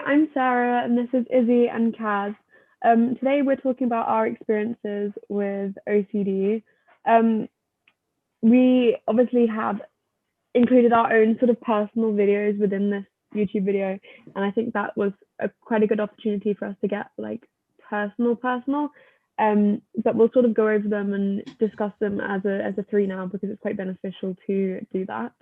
I'm Sarah, and this is Izzy and Kaz. Today we're talking about our experiences with OCD. Um, we obviously have included our own sort of personal videos within this YouTube video, and I think that was quite a good opportunity for us to get like personal. But we'll sort of go over them and discuss them as a three now because it's quite beneficial to do that,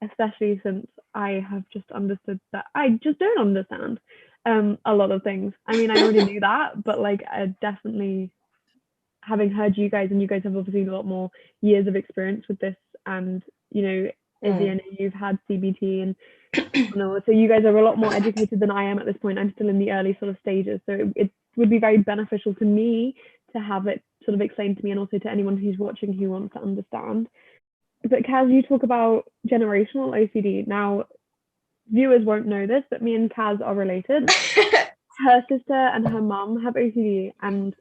especially since I have just understood that I just don't understand a lot of things. I mean, I already knew that, but like I definitely, having heard you guys, and you guys have obviously a lot more years of experience with this, and you know, Izzy, I know you've had CBT, and you know, so you guys are a lot more educated than I am at this point. I'm still in the early sort of stages, so it would be very beneficial to me to have it sort of explained to me, and also to anyone who's watching who wants to understand. But Kaz, you talk about generational OCD. Now, viewers won't know this, but me and Kaz are related. Her sister and her mum have OCD, and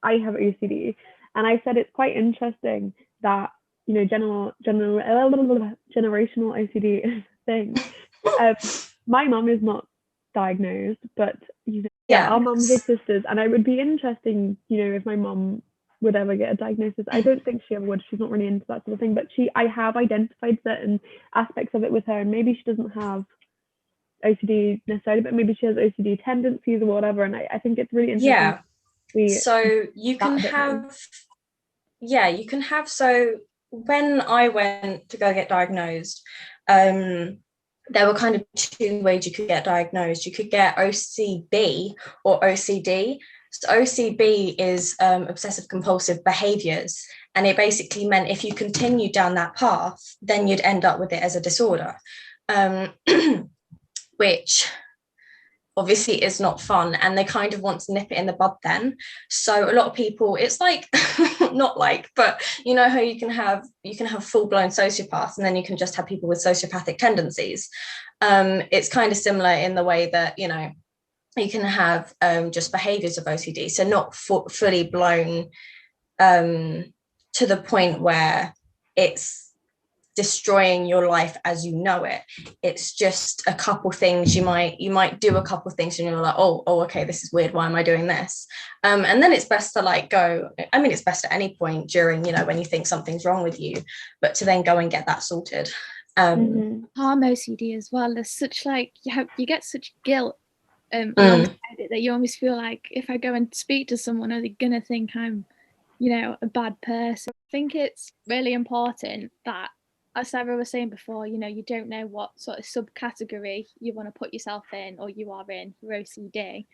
I have OCD. And I said it's quite interesting that, you know, generational OCD is a thing. My mum is not diagnosed, but you know, yeah, our mums are sisters, and it would be interesting, you know, if my mum would ever get a diagnosis. I don't think she ever would. She's not really into that sort of thing, but I have identified certain aspects of it with her, and maybe she doesn't have OCD necessarily, but maybe she has OCD tendencies or whatever. And I think it's really interesting. So you can have, so when I went to go get diagnosed, there were kind of two ways you could get diagnosed. You could get OCB or OCD. So OCB is obsessive compulsive behaviors, and it basically meant if you continue down that path, then you'd end up with it as a disorder, which obviously is not fun, and they kind of want to nip it in the bud then. So a lot of people, it's like not like, but you know how you can have full-blown sociopaths, and then you can just have people with sociopathic tendencies. It's kind of similar in the way that, you know, you can have just behaviors of OCD, so not fully blown to the point where it's destroying your life as you know it. It's just a couple things. You might do a couple things and you're like, oh, okay, this is weird, why am I doing this? And then it's best to like go, I mean, it's best at any point during, you know, when you think something's wrong with you, but to then go and get that sorted. Harm OCD as well, there's such like you get such guilt alongside it, that you almost feel like if I go and speak to someone, are they gonna think I'm, you know, a bad person? I think it's really important that, as Sarah was saying before, you know, you don't know what sort of subcategory you want to put yourself in, or you are in for OCD.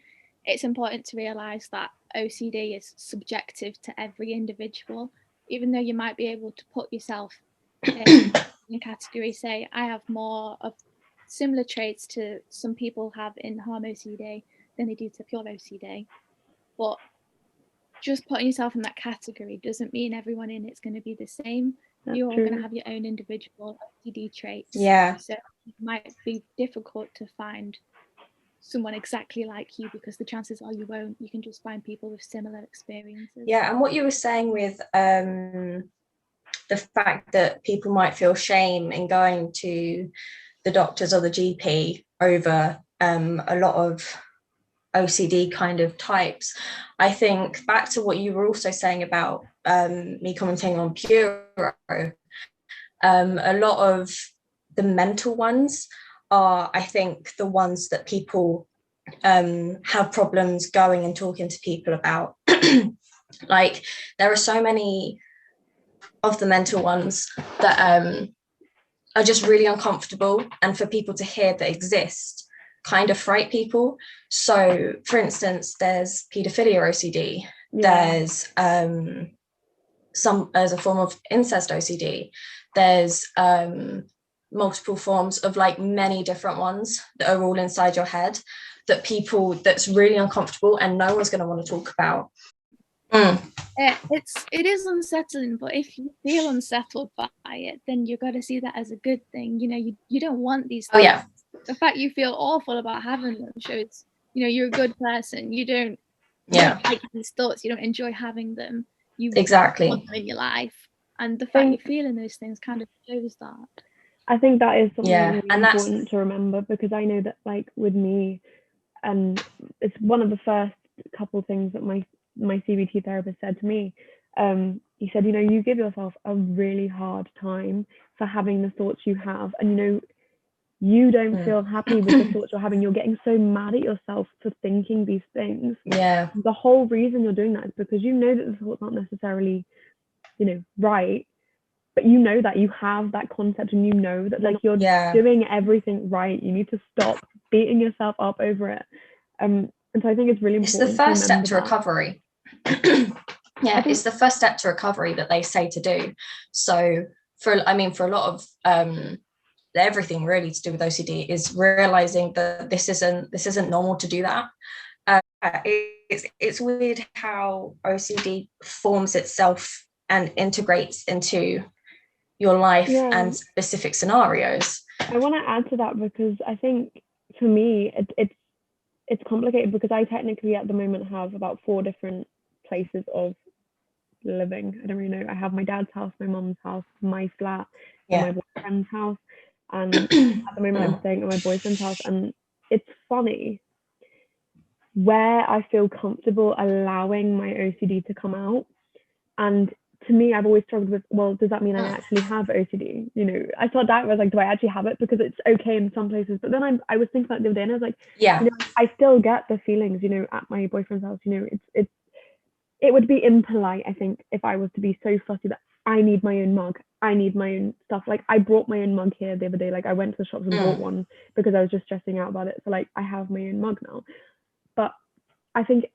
It's important to realise that OCD is subjective to every individual. Even though you might be able to put yourself in a category, say, I have more of similar traits to some people have in harm OCD than they do to pure OCD. But just putting yourself in that category doesn't mean everyone in it's going to be the same. You're all going to have your own individual OCD traits. Yeah. So it might be difficult to find someone exactly like you, because the chances are you won't. You can just find people with similar experiences. Yeah, and what you were saying with the fact that people might feel shame in going to the doctors or the GP over a lot of OCD kind of types. I think back to what you were also saying about me commenting on Puro, a lot of the mental ones are, I think, the ones that people have problems going and talking to people about. Like, there are so many of the mental ones that are just really uncomfortable, and for people to hear that exist kind of fright people. So for instance, there's paedophilia OCD, there's a form of incest OCD, there's multiple forms of like many different ones that are all inside your head that's really uncomfortable and no one's going to want to talk about. It is unsettling, but if you feel unsettled by it, then you've got to see that as a good thing. You know, you don't want these things. The fact you feel awful about having them shows, you know, you're a good person. You don't like these thoughts, you don't enjoy having them. You want them in your life, and the fact you're feeling those things kind of shows that. I think that is something really important to remember, because I know that, like, with me, and it's one of the first couple things that my CBT therapist said to me. He said, you give yourself a really hard time for having the thoughts you have, and you don't feel happy with the thoughts you're having. You're getting so mad at yourself for thinking these things. Yeah. The whole reason you're doing that is because you know that the thoughts aren't necessarily, right, but you know that you have that concept, and you know that like you're doing everything right. You need to stop beating yourself up over it. And so I think it's really important. It's the first step to recovery. It's the first step to recovery that they say to do. So for a lot of everything really to do with OCD is realizing that this isn't normal to do that. It's weird how OCD forms itself and integrates into your life and specific scenarios. I want to add to that because I think for me it's complicated because I technically at the moment have about 4 different places of living. I don't really know. I have my dad's house, my mum's house, my flat, and my boyfriend's house. And at the moment I'm staying at my boyfriend's house, and it's funny where I feel comfortable allowing my OCD to come out. And to me, I've always struggled with, well, does that mean I actually have OCD? I thought that was like, do I actually have it? Because it's okay in some places. But then I was thinking about it the other day, and I was like, I still get the feelings, at my boyfriend's house. It would be impolite, I think, if I was to be so fussy that I need my own mug, I need my own stuff. Like I brought my own mug here the other day. Like I went to the shops and bought one because I was just stressing out about it. So like I have my own mug now. But I think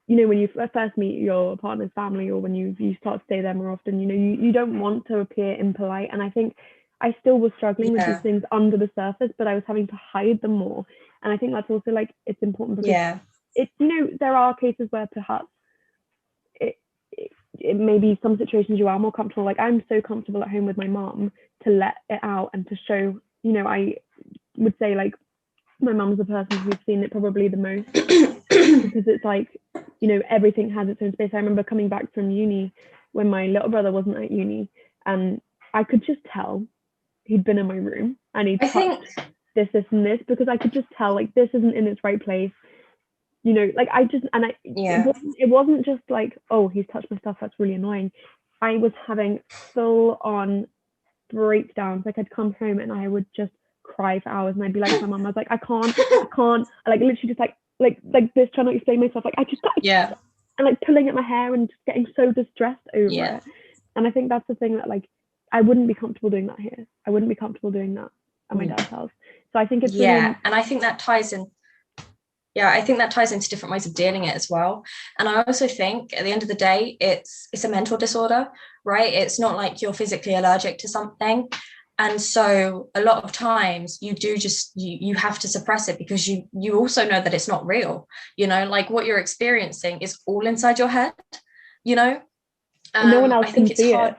when you first meet your partner's family, or when you start to stay there more often, you don't want to appear impolite. And I think I still was struggling with these things under the surface, but I was having to hide them more. And I think that's also like it's important because there are cases where perhaps it may be some situations you are more comfortable. Like I'm so comfortable at home with my mom to let it out and to show, I would say like my mum's the person who's seen it probably the most because it's like, everything has its own space. I remember coming back from uni when my little brother wasn't at uni, and I could just tell he'd been in my room and he'd touched this and this, because I could just tell like this isn't in its right place. It wasn't just like, oh, he's touched my stuff, that's really annoying. I was having full on breakdowns. Like I'd come home and I would just cry for hours, and I'd be like to my mum, I was like, I can't, like literally just like this, trying to explain myself, like I just and like pulling at my hair and just getting so distressed over it. And I think that's the thing that like I wouldn't be comfortable doing that here. I wouldn't be comfortable doing that at my dad's house. So I think it's really... and I think that ties in. I think that ties into different ways of dealing it as well. And I also think at the end of the day, it's a mental disorder, right? It's not like you're physically allergic to something. And so a lot of times you do just, you have to suppress it because you also know that it's not real, like what you're experiencing is all inside your head, no one else can see it.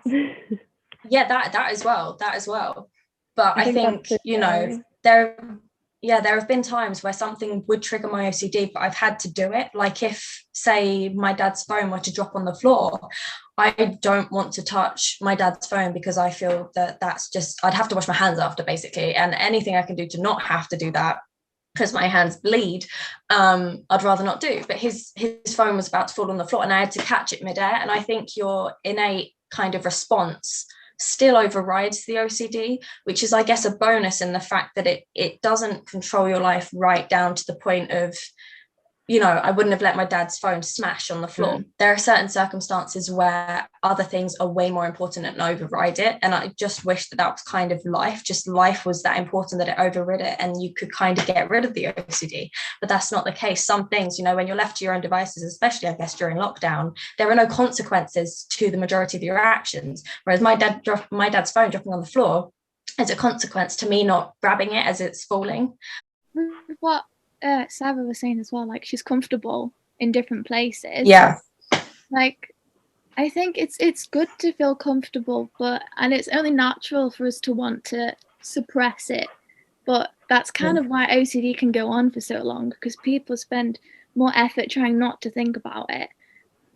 That as well. But I think there have been times where something would trigger my OCD, but I've had to do it. Like if, say, my dad's phone were to drop on the floor, I don't want to touch my dad's phone because I feel that that's just, I'd have to wash my hands after basically. And anything I can do to not have to do that, because my hands bleed, I'd rather not do. But his phone was about to fall on the floor and I had to catch it midair. And I think your innate kind of response still overrides the OCD, which is, I guess, a bonus in the fact that it doesn't control your life right down to the point of, I wouldn't have let my dad's phone smash on the floor. There are certain circumstances where other things are way more important and override it. And I just wish that was kind of life. Just life was that important that it overrid it and you could kind of get rid of the OCD. But that's not the case. Some things, when you're left to your own devices, especially, I guess, during lockdown, there are no consequences to the majority of your actions. Whereas my dad's phone dropping on the floor is a consequence to me not grabbing it as it's falling. What Sarah was saying as well, like she's comfortable in different places. Like I think it's good to feel comfortable, and it's only natural for us to want to suppress it. But that's kind of why OCD can go on for so long, because people spend more effort trying not to think about it,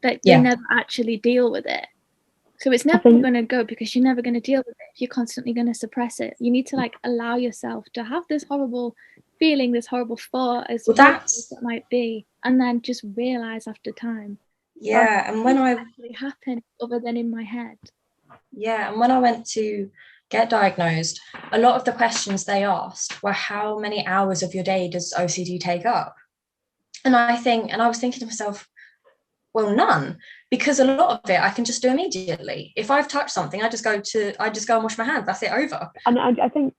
but they never actually deal with it. So it's never going to go, because you're never going to deal with it if you're constantly going to suppress it. You need to like allow yourself to have this horrible feeling this horrible thought, as Well, horrible that's as it might be, and then just realize after time, yeah. And when I actually happened other than in my head. Yeah, and when I went to get diagnosed, a lot of the questions they asked were, how many hours of your day does OCD take up? And I was thinking to myself, well, none, because a lot of it I can just do immediately. If I've touched something, I just go and wash my hands. That's it, over. And I think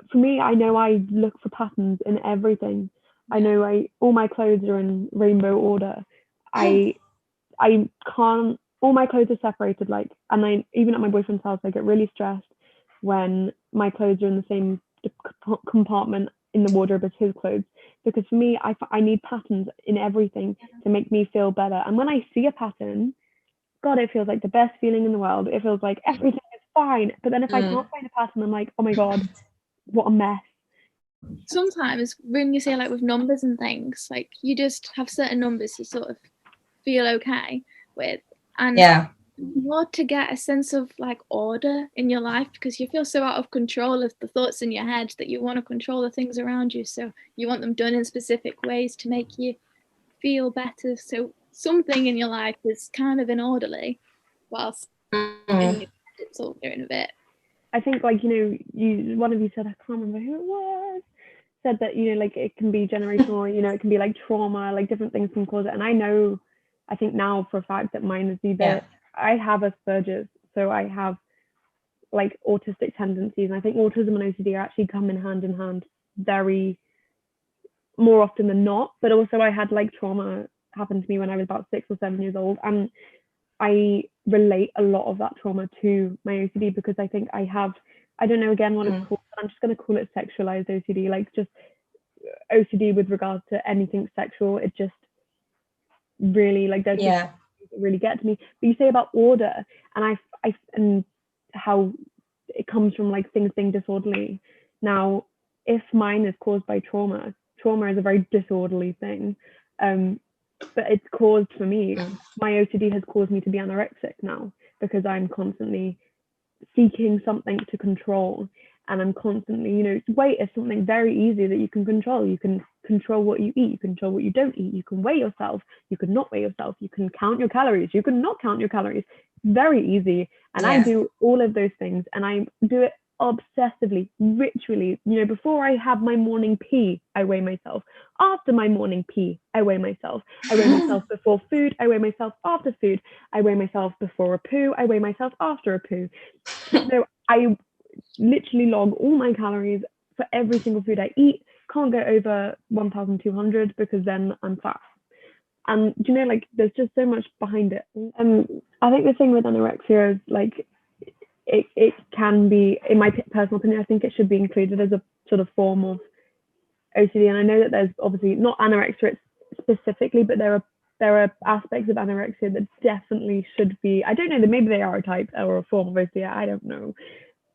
for me, I know I look for patterns in everything. I know all my clothes are in rainbow order. I can't, all my clothes are separated, like, and even at my boyfriend's house, I get really stressed when my clothes are in the same compartment in the wardrobe as his clothes, because for me, I need patterns in everything to make me feel better. And when I see a pattern, God, it feels like the best feeling in the world. It feels like everything is fine. But then if I can't find a pattern, I'm like, oh my God, what a mess. Sometimes when you say, like, with numbers and things, like, you just have certain numbers you sort of feel okay with, and more to get a sense of, like, order in your life, because you feel so out of control of the thoughts in your head that you want to control the things around you, so you want them done in specific ways to make you feel better. So something in your life is kind of inorderly, whilst it's all doing a bit. I think, like, one of you said, I can't remember who it was, said that, like, it can be generational, it can be like trauma, like different things can cause it. And I think now for a fact that mine is either, I have Asperger's, so I have like autistic tendencies. And I think autism and OCD are actually come in hand very more often than not. But also I had like trauma happen to me when I was about 6 or 7 years old. And I relate a lot of that trauma to my OCD, because I think I don't know again what it's called, but I'm just going to call it sexualized OCD, like just OCD with regards to anything sexual. It just really, like, there's just things that really get to me. But you say about order, and and how it comes from like things being disorderly. Now, if mine is caused by trauma is a very disorderly thing. But it's caused, for me, my OCD has caused me to be anorexic now, because I'm constantly seeking something to control, and I'm constantly, weight is something very easy that you can control. You can control what you eat, you control what you don't eat, you can weigh yourself, you can not weigh yourself, you can count your calories, you can not count your calories. Very easy. And I do all of those things, and I do it obsessively, ritually. Before I have my morning pee, I weigh myself. After my morning pee, I weigh myself. I weigh myself before food, I weigh myself after food, I weigh myself before a poo, I weigh myself after a poo. So I literally log all my calories for every single food I eat. Can't go over 1,200, because then I'm fat. And like, there's just so much behind it. I think the thing with anorexia is, like, it can be, in my personal opinion, I think it should be included as a sort of form of OCD. And I know that there's obviously not anorexia specifically, but there are aspects of anorexia that definitely should be, I don't know, that maybe they are a type or a form of OCD, I don't know.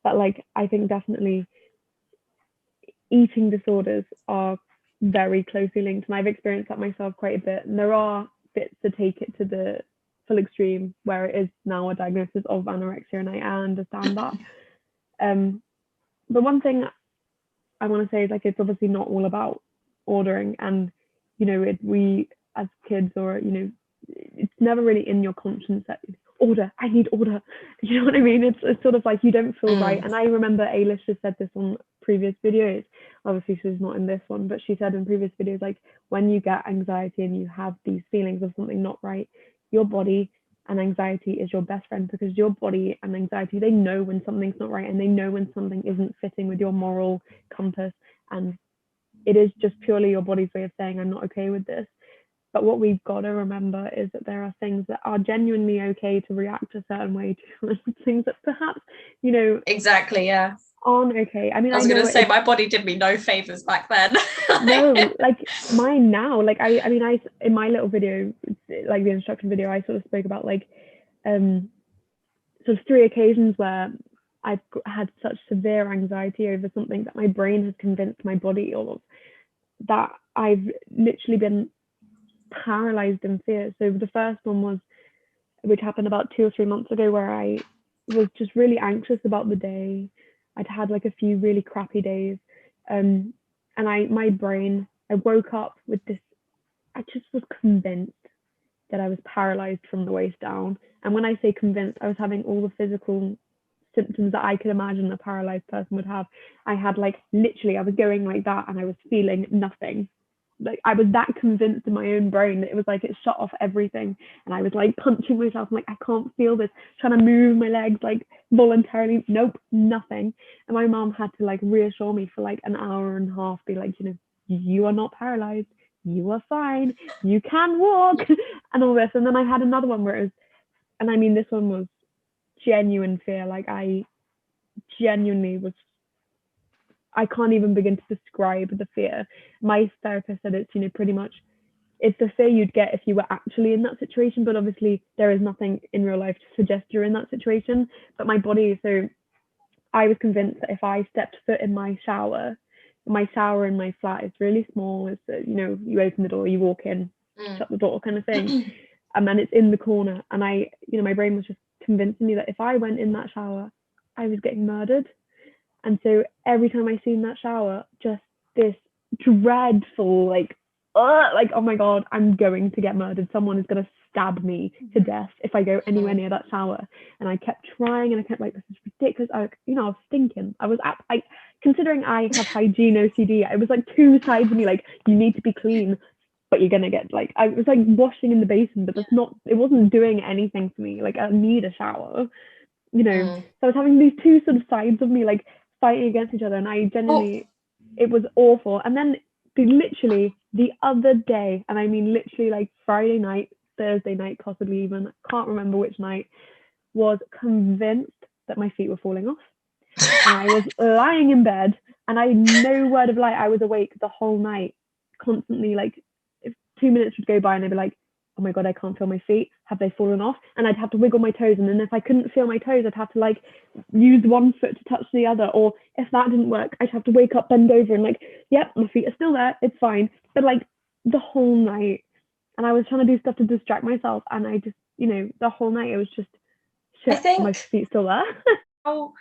But like, I think definitely eating disorders are very closely linked, and I've experienced that myself quite a bit. And there are bits to take it to the full extreme where it is now a diagnosis of anorexia, and I understand that. But one thing I want to say is, like, it's obviously not all about ordering, and we as kids, or it's never really in your conscience that order, I need order. You know what I mean? It's sort of like you don't feel right. And I remember Ailish has said this on previous videos. Obviously, she's not in this one, but she said in previous videos, like, when you get anxiety and you have these feelings of something not right, your body and anxiety is your best friend, because your body and anxiety, they know when something's not right, and they know when something isn't fitting with your moral compass. And it is just purely your body's way of saying, I'm not okay with this. But what we've got to remember is that there are things that are genuinely okay to react a certain way to, and things that perhaps, exactly, aren't okay. I mean, I was going to say, my body did me no favors back then. No, like mine now, like I mean, I in my little video, like the instruction video, I sort of spoke about, like, sort of 3 occasions where I've had such severe anxiety over something that my brain has convinced my body of, that I've literally been paralyzed in fear. So the first one was, which happened about 2 or 3 months ago, where I was just really anxious about the day. I'd had like a few really crappy days, and and I woke up with this. I just was convinced that I was paralyzed from the waist down. And when I say convinced, I was having all the physical symptoms that I could imagine a paralyzed person would have. I had like literally, I was going like that and I was feeling nothing. Like I was that convinced in my own brain that it was like it shut off everything. And I was like punching myself. I'm like, I can't feel this, trying to move my legs like voluntarily. Nope, nothing. And my mom had to like reassure me for like an hour and a half, be like, you are not paralyzed. You are fine. You can walk and all this. And then I had another one where it was, and I mean, this one was genuine fear. Like I genuinely was, I can't even begin to describe the fear. My therapist said it's, pretty much, it's the fear you'd get if you were actually in that situation. But obviously there is nothing in real life to suggest you're in that situation. But my body, so I was convinced that if I stepped foot in my shower in my flat is really small. It's, you open the door, you walk in, shut the door kind of thing. And then it's in the corner. And my brain was just convincing me that if I went in that shower, I was getting murdered. And so every time I seen that shower, just this dreadful, oh my God, I'm going to get murdered. Someone is going to stab me to death if I go anywhere near that shower. And I kept trying and I kept like, this is ridiculous. I was thinking, considering I have hygiene OCD, it was like two sides of me, like, you need to be clean, but you're going to get like, I was like washing in the basin, but it wasn't doing anything for me. Like I need a shower, So I was having these two sort of sides of me, like fighting against each other. And I genuinely, it was awful. And then literally the other day, and I mean literally like Friday night, Thursday night, possibly even, I can't remember which night, was convinced that my feet were falling off. And I was lying in bed, and I, no word of lie, I was awake the whole night, constantly, like, if 2 minutes would go by and I'd be like, oh my God, I can't feel my feet. Have they fallen off? And I'd have to wiggle my toes. And then if I couldn't feel my toes, I'd have to like use one foot to touch the other. Or if that didn't work, I'd have to wake up, bend over and like, yep, my feet are still there. It's fine. But like the whole night, and I was trying to do stuff to distract myself. And I just, the whole night it was just, shit, my feet still there. How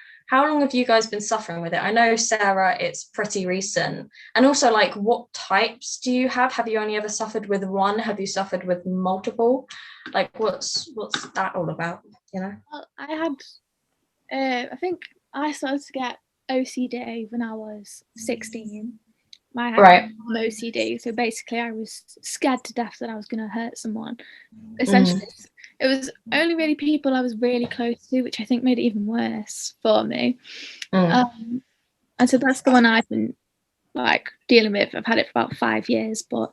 long have you guys been suffering with it? I know, Sarah, it's pretty recent. And also, like, what types do you have? Have you only ever suffered with one? Have you suffered with multiple? Like, what's that all about, Well, I had, I think I started to get OCD when I was 16. I had OCD, so basically I was scared to death that I was going to hurt someone. Essentially, it was only really people I was really close to, which I think made it even worse for me. And so that's the one I've been like dealing with. I've had it for about 5 years, but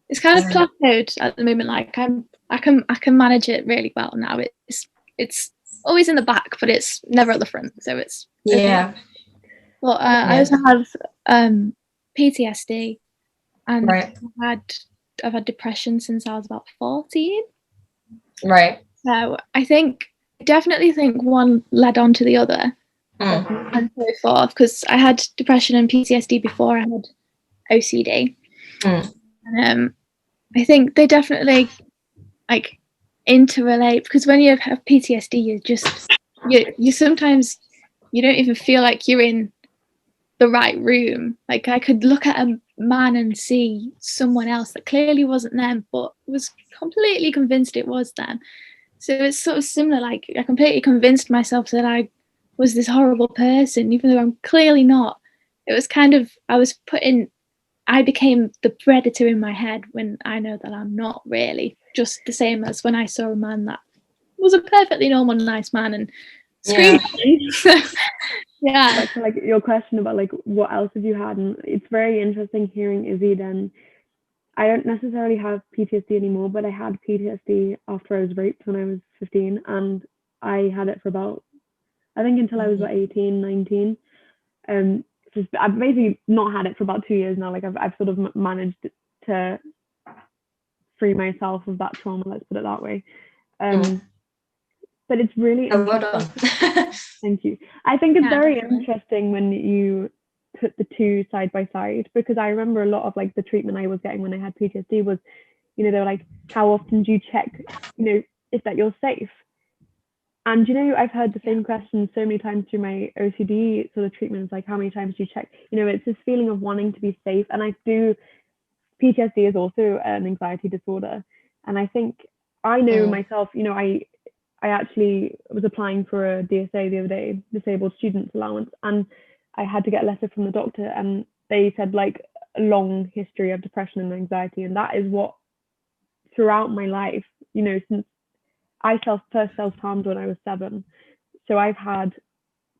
it's kind of plateaued at the moment. Like I can manage it really well now. It's always in the back, but it's never at the front. So it's okay. But I also have PTSD, and I've had depression since I was about 14. Right. So I definitely think one led on to the other, and so forth. Because I had depression and PTSD before I had OCD, and I think they definitely like interrelate. Because when you have PTSD, you sometimes you don't even feel like you're in the right room. Like I could look at a man and see someone else that clearly wasn't them, but was completely convinced it was them. So it's sort of similar. Like I completely convinced myself that I was this horrible person, even though I'm clearly not. It was kind of, I became the predator in my head when I know that I'm not really. Just the same as when I saw a man that was a perfectly normal, nice man and screamed at me. Yeah. Back to like your question about like what else have you had, and it's very interesting hearing Izzy. Then I don't necessarily have PTSD anymore, but I had PTSD after I was raped when I was 15, and I had it for about, I think until I was about 18, 19. I've basically not had it for about 2 years now. Like I've sort of managed to free myself of that trauma, let's put it that way. But it's really interesting. Thank you. I think it's very interesting when you put the two side by side, because I remember a lot of like the treatment I was getting when I had PTSD was, they were like, how often do you check, if that you're safe? And I've heard the same question so many times through my OCD sort of treatments, like how many times do you check? It's this feeling of wanting to be safe. And PTSD is also an anxiety disorder. And I think I know myself, I actually was applying for a DSA the other day, disabled students allowance, and I had to get a letter from the doctor, and they said like a long history of depression and anxiety. And that is what throughout my life, since I first self-harmed when I was 7. So I've had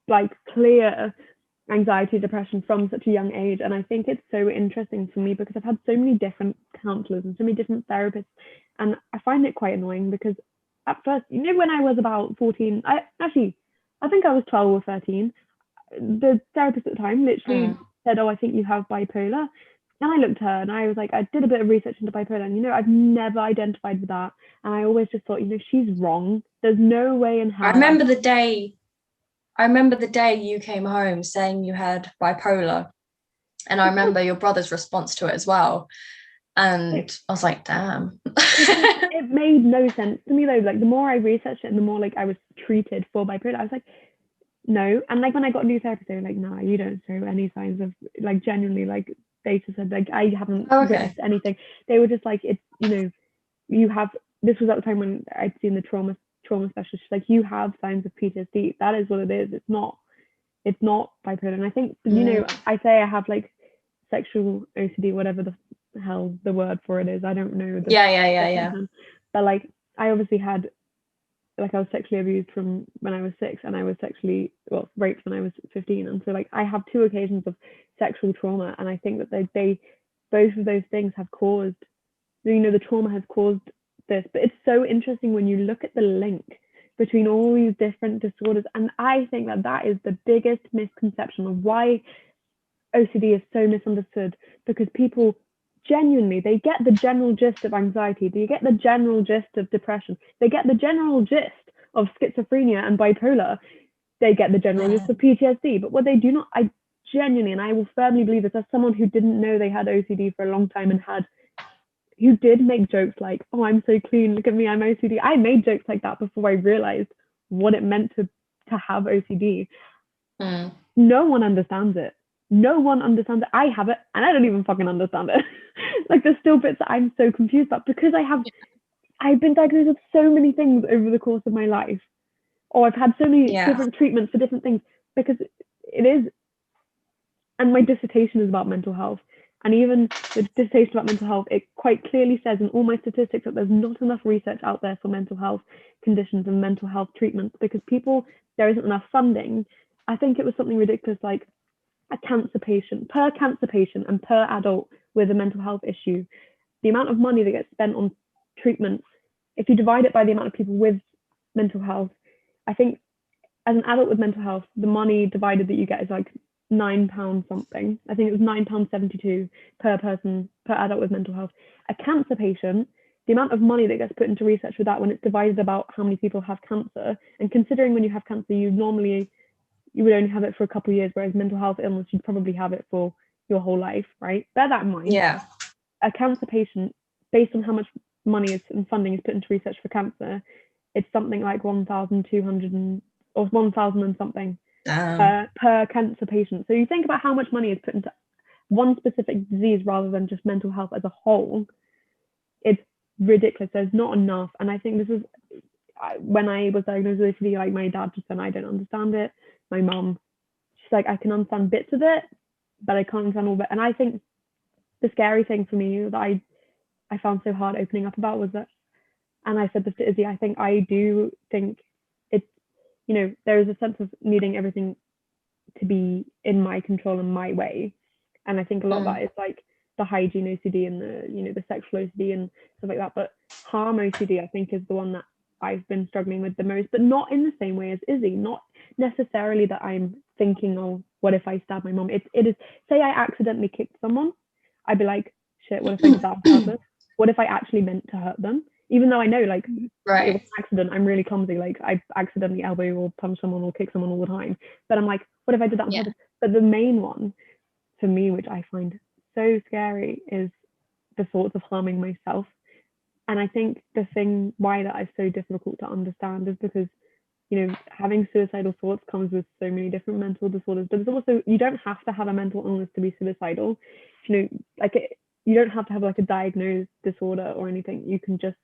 like clear anxiety, depression from such a young age. And I think it's so interesting for me because I've had so many different counselors and so many different therapists. And I find it quite annoying because at first, when I was about 14, I think I was 12 or 13, the therapist at the time literally said, "Oh, I think you have bipolar." And I looked at her and I was like, I did a bit of research into bipolar, and I've never identified with that. And I always just thought, she's wrong. There's no way in hell. I remember the day you came home saying you had bipolar, and I remember your brother's response to it as well. And I was like, damn. It made no sense to me though. Like the more I researched it and the more like I was treated for bipolar, I was like, no. And like when I got a new therapist, they were like, nah, you don't show any signs of, like, genuinely, like they just said, like, I haven't witnessed anything. They were just like, it's, you have, this was at the time when I'd seen the trauma specialist. She's like, you have signs of PTSD. That is what it is. It's not bipolar. And I think, I say I have like sexual OCD, whatever the hell the word for it is. I don't know. Yeah. But like, I obviously had, like, I was sexually abused from when I was 6, and I was raped when I was 15. And so like I have 2 occasions of sexual trauma, and I think that they both of those things have caused, the trauma has caused this. But it's so interesting when you look at the link between all these different disorders, and I think that is the biggest misconception of why OCD is so misunderstood, because people genuinely, they get the general gist of anxiety, they get the general gist of depression, they get the general gist of schizophrenia and bipolar, they get the general gist of PTSD. But what they do not, I genuinely, and I will firmly believe this as someone who didn't know they had OCD for a long time, and who did make jokes like, "Oh, I'm so clean, look at me, I'm OCD." I made jokes like that before I realized what it meant to have OCD. No one understands it. No one understands it. I have it, and I don't even fucking understand it. Like, there's still bits that I'm so confused about, because I've been diagnosed with so many things over the course of my life, or I've had so many different treatments for different things, because it is, and my dissertation is about mental health. And even the dissertation about mental health, it quite clearly says in all my statistics that there's not enough research out there for mental health conditions and mental health treatments, because there isn't enough funding. I think it was something ridiculous like per cancer patient and per adult with a mental health issue, the amount of money that gets spent on treatments, if you divide it by the amount of people with mental health, I think as an adult with mental health, the money divided that you get is like £9 something. I think it was £9.72 per person, per adult with mental health. A cancer patient, the amount of money that gets put into research with that, when it's divided about how many people have cancer, and considering when you have cancer, you would only have it for a couple of years, whereas mental health illness, you'd probably have it for your whole life, right? Bear that in mind. Yeah. A cancer patient, based on how much money and funding is put into research for cancer, it's something like 1,200 or 1,000 and something per cancer patient. So you think about how much money is put into one specific disease rather than just mental health as a whole. It's ridiculous. There's not enough. And I think this is, when I was diagnosed with OCD, like my dad just said, I don't understand it. My mum, she's like, I can understand bits of it, but I can't understand all of it. And I think the scary thing for me that I found so hard opening up about was that, and I said this to Izzy, I do think it's, there is a sense of needing everything to be in my control and my way. And I think a lot of that is like the hygiene OCD and the, the sexual OCD and stuff like that. But harm OCD, I think, is the one that I've been struggling with the most, but not in the same way as Izzy. Not necessarily that I'm thinking, oh, what if I stab my mom? It is, say I accidentally kicked someone, I'd be like, shit, what if I did that on purpose? What if I actually meant to hurt them? Even though I know, like, it was an accident, I'm really clumsy, like, I accidentally elbow or punch someone or kick someone all the time. But I'm like, what if I did that on purpose? But the main one, for me, which I find so scary, is the thoughts of harming myself. And I think the thing why that is so difficult to understand is because, you know, having suicidal thoughts comes with so many different mental disorders. But there's also, you don't have to have a mental illness to be suicidal. You know, like you don't have to have like a diagnosed disorder or anything. You can just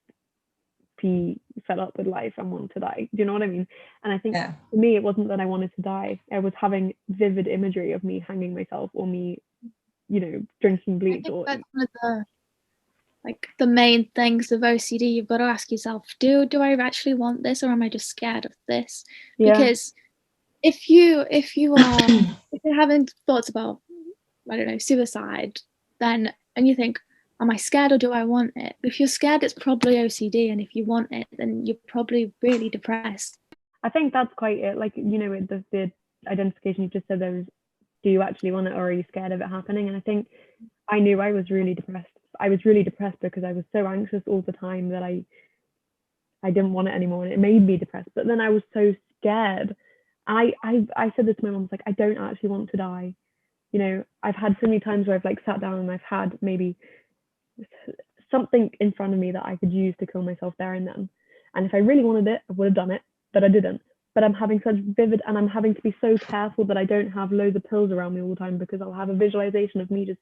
be fed up with life and want to die. Do you know what I mean? And I think for me, it wasn't that I wanted to die. I was having vivid imagery of me hanging myself, or me, you know, drinking bleach. Or that's one of the main things of OCD. You've got to ask yourself, do I actually want this, or am I just scared of this? Because if you're having thoughts about, I don't know, suicide, then, and you think, am I scared or do I want it? If you're scared, it's probably OCD, and if you want it, then you're probably really depressed. I think that's quite it. Like, you know, the identification you just said there was, do you actually want it, or are you scared of it happening? And I think I knew I was really depressed. I was really depressed because I was so anxious all the time that I didn't want it anymore, and it made me depressed. But then I was so scared. I said this to my mom, like, I don't actually want to die. You know, I've had so many times where I've like sat down and I've had maybe something in front of me that I could use to kill myself there and then. And if I really wanted it, I would have done it, but I didn't. But I'm having such vivid, and I'm having to be so careful that I don't have loads of pills around me all the time, because I'll have a visualization of me just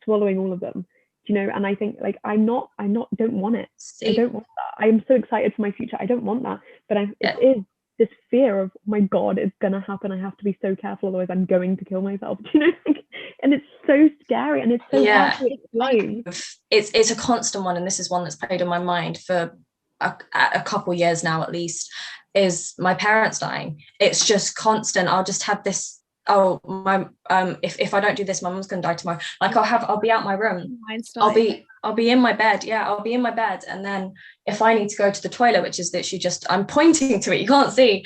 swallowing all of them. You know, and I think like don't want it. I don't want that. I am so excited for my future. I don't want that, but it is this fear of, oh my God, it's gonna happen. I have to be so careful, otherwise I'm going to kill myself. You know, and it's so scary, and it's so hard to explain. It's a constant one, and this is one that's played on my mind for a couple years now at least, is my parents dying. It's just constant. I'll just have this, if I don't do this, my mum's gonna die tomorrow. Like I'll be out my room, I'll be in my bed, I'll be in my bed, and then if I need to go to the toilet, which is literally just, I'm pointing to it, you can't see,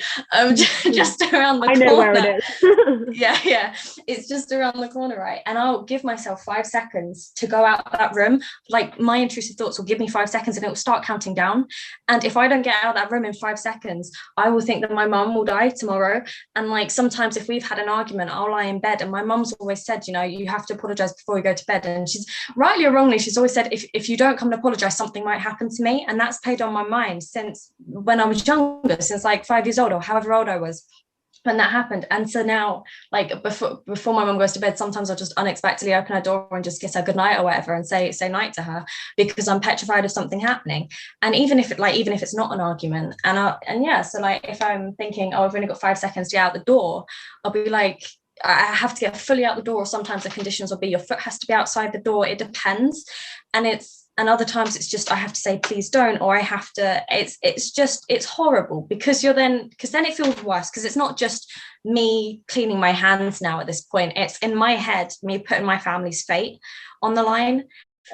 just around the corner. I know where it is. It's just around the corner, right? And I'll give myself 5 seconds to go out that room. Like my intrusive thoughts will give me 5 seconds, and it will start counting down. And if I don't get out of that room in 5 seconds, I will think that my mum will die tomorrow. And like sometimes if we've had an argument, I'll lie in bed, and my mum's always said, you know, you have to apologize before you go to bed. And she's rightly or wrongly, she's always said, if you don't come and apologize, something might happen to me. And that's played on my mind since when I was younger, since like 5 years old or however old I was when that happened. And so now, like before my mum goes to bed, sometimes I'll just unexpectedly open her door and just kiss her goodnight or whatever, and say night to her, because I'm petrified of something happening. And even if it's not an argument, so like if I'm thinking, oh, I've only got 5 seconds to get out the door, I'll be like, I have to get fully out the door, or sometimes the conditions will be your foot has to be outside the door. It depends. And other times it's just I have to say please don't, or I have to, it's horrible, because then it feels worse, because it's not just me cleaning my hands now at this point, it's in my head me putting my family's fate on the line.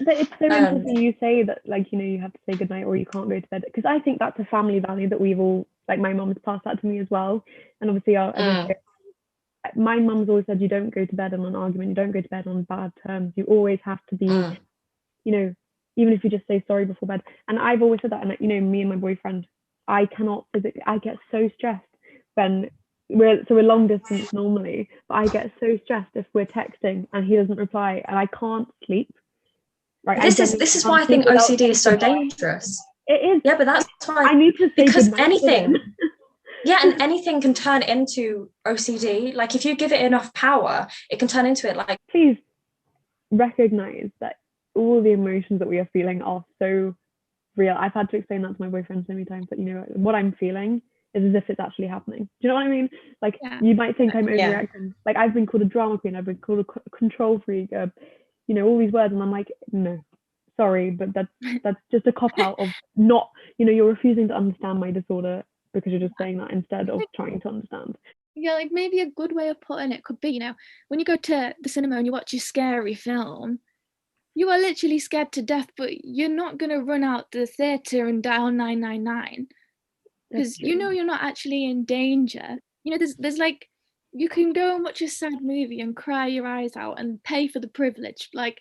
But it's so interesting you say that, like, you know, you have to say goodnight or you can't go to bed, because I think that's a family value that we've all, like, my mum has passed that to me as well. And obviously my mum's always said, you don't go to bed on an argument, you don't go to bed on bad terms, you always have to be, you know, even if you just say sorry before bed. And I've always said that, and you know, me and my boyfriend, I get so stressed when we're long distance normally, but I get so stressed if we're texting and he doesn't reply, and I can't sleep. Right. This is why I think OCD is so dangerous. It is. Yeah, but that's why I need to say because anything. And anything can turn into OCD. Like if you give it enough power, it can turn into it. Like, please recognize that all the emotions that we are feeling are so real. I've had to explain that to my boyfriend so many times, that, you know, what I'm feeling is as if it's actually happening. Do you know what I mean? Like, you might think I'm overreacting. Like, I've been called a drama queen, I've been called a control freak, you know, all these words, and I'm like, no, sorry, but that's just a cop out of not, you know, you're refusing to understand my disorder because you're just saying that instead of trying to understand. Yeah, like maybe a good way of putting it could be, you know, when you go to the cinema and you watch a scary film, you are literally scared to death, but you're not going to run out the theatre and dial 999, because you know you're not actually in danger. You know, there's like, you can go and watch a sad movie and cry your eyes out and pay for the privilege. Like,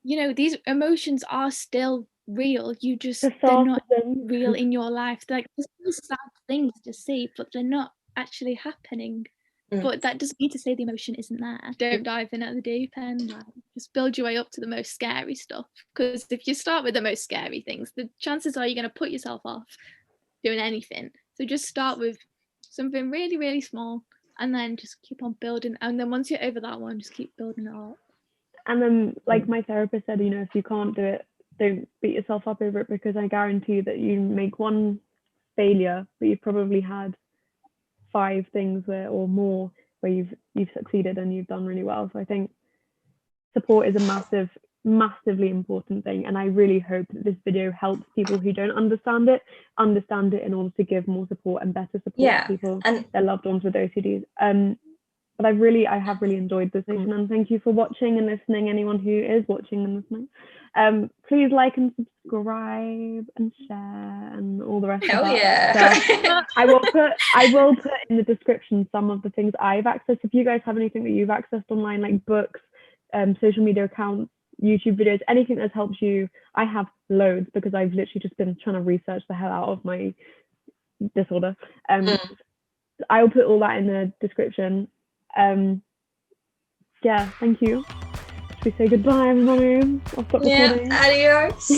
you know, these emotions are still real. They're not real in your life. Like, there's still sad things to see, but they're not actually happening. But that doesn't mean to say the emotion isn't there. Don't dive in at the deep end. Like, just build your way up to the most scary stuff. Because if you start with the most scary things, the chances are you're going to put yourself off doing anything. So just start with something really, really small, and then just keep on building. And then once you're over that one, just keep building it up. And then, like my therapist said, if you can't do it, don't beat yourself up over it, because I guarantee that you make one failure, but you've probably had 5 things or more where you've succeeded and you've done really well. So I think support is a massively important thing, and I really hope that this video helps people who don't understand it in order to give more support and better support to people and their loved ones with OCDs. But I have really enjoyed this session, and thank you for watching and listening, anyone who is watching and listening. Please like and subscribe and share and all the rest of that stuff. I will put in the description some of the things I've accessed. If you guys have anything that you've accessed online, like books, social media accounts, YouTube videos, anything that's helped you, I have loads, because I've literally just been trying to research the hell out of my disorder. I will put all that in the description. Yeah, thank you. Should we say goodbye, everybody? I'll stop recording. Adios.